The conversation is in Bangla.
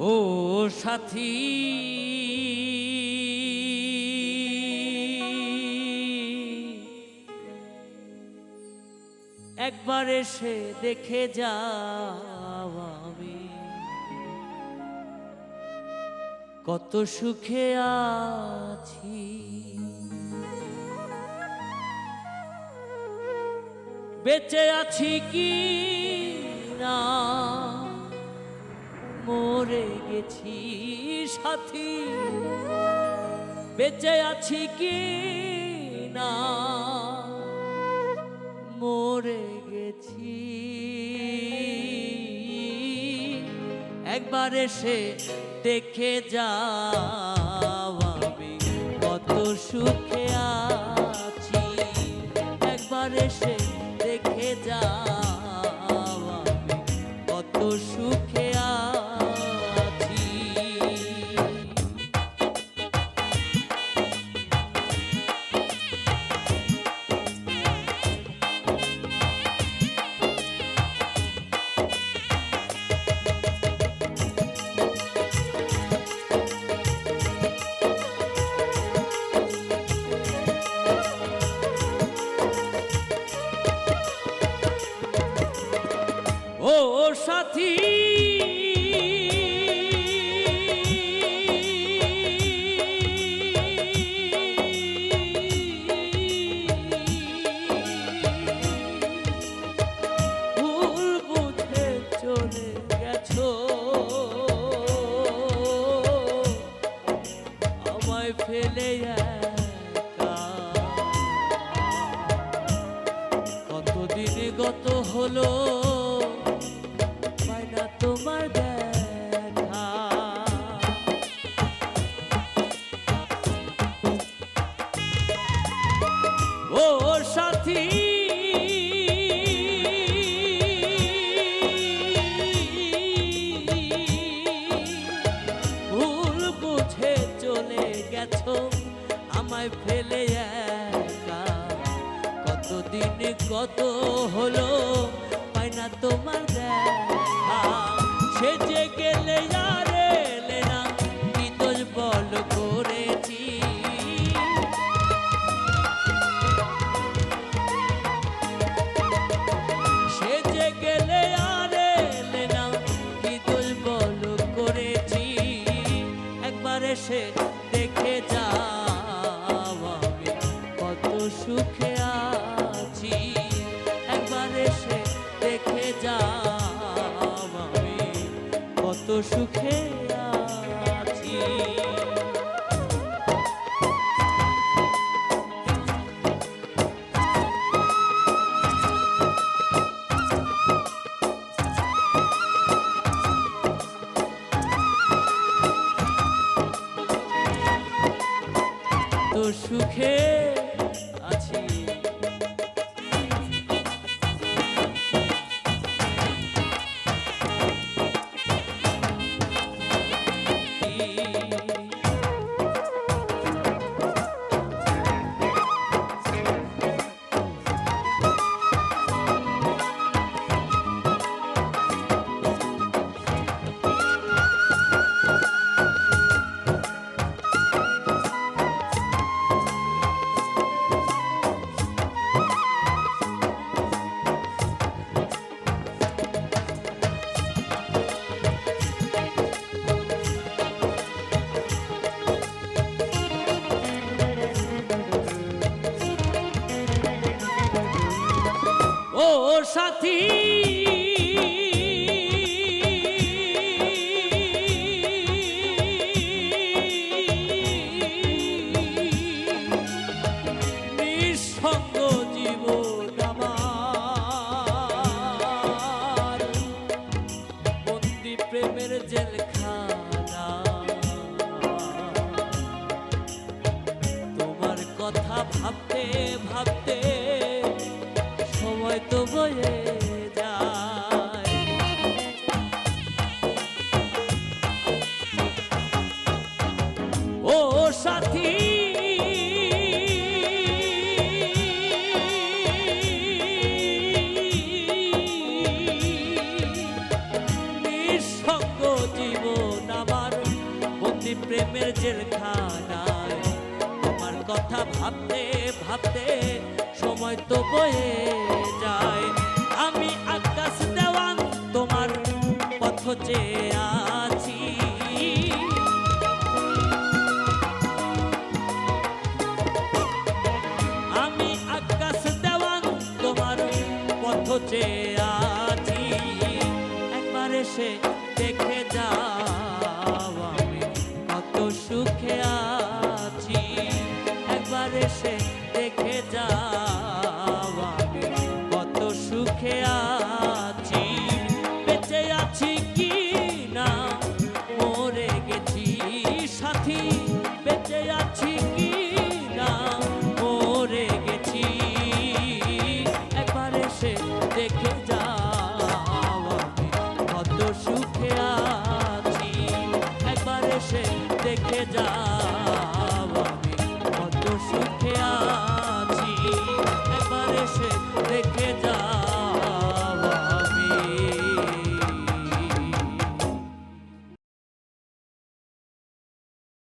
ও সাথী একবার এসে দেখে যাও আমি কত সুখে আছি। বেঁচে আছি কি না মরে গেছি সাথী, বেঁচে আছি কি না মরে গেছি। একবার এসে দেখে যাও আমি কত সুখে আছি। একবার এসে দেখে যাও আমি কত সুখে আছি। ও সাথী ভুল বুঝে চলে গেছো, আমায় ফেলে একা। কতদিন গত হলো তোমার দেখা। ও সাথী ভুল বুঝে চলে গেছো, আমায় ফেলে একা। কতদিন কত হলো পাই না তোমার দেখা। সেজে গেলে আর এলে না, কি দোষ বল করেছি। সেজে গেলে আর এলে না, কি দোষ বল করেছি। একবার এসে দেখে যাও আমি কত সুখে আছি। একবার এসে দেখে যাও আমি কত সুখে আছি। তো সুখে আছি। ও সাথী নিঃসঙ্গ জীবন আমার, বন্দি প্রেমের জেলখানা। তোমার কথা ভাবতে ভাবতে সময় তো বয়ে যায়। ও সাথী নিঃসঙ্গ জীবন জেলখানায়। তোমার কথা ভাবতে ভাবতে সময় তো বয়ে যায়। আমি আকাশ দেওয়ান তোমার পথ চেয়ে আছি। আমি আকাশ দেওয়ান তোমার পথ চেয়ে আছি। একবার এসে দেখে যাও আমি কত সুখে আছি। একবার এসে দেখে যাও আমি কত সুখে আছি। বেঁচে আছি কি না মরে গেছি সাথী। বেঁচে আছি কি না মরে গেছি। একবার এসে দেখে যাও আমি কত সুখে আছি। একবার এসে দেখে যাও আমি কত সুখে আছি। একবার এসে দেখে যাও।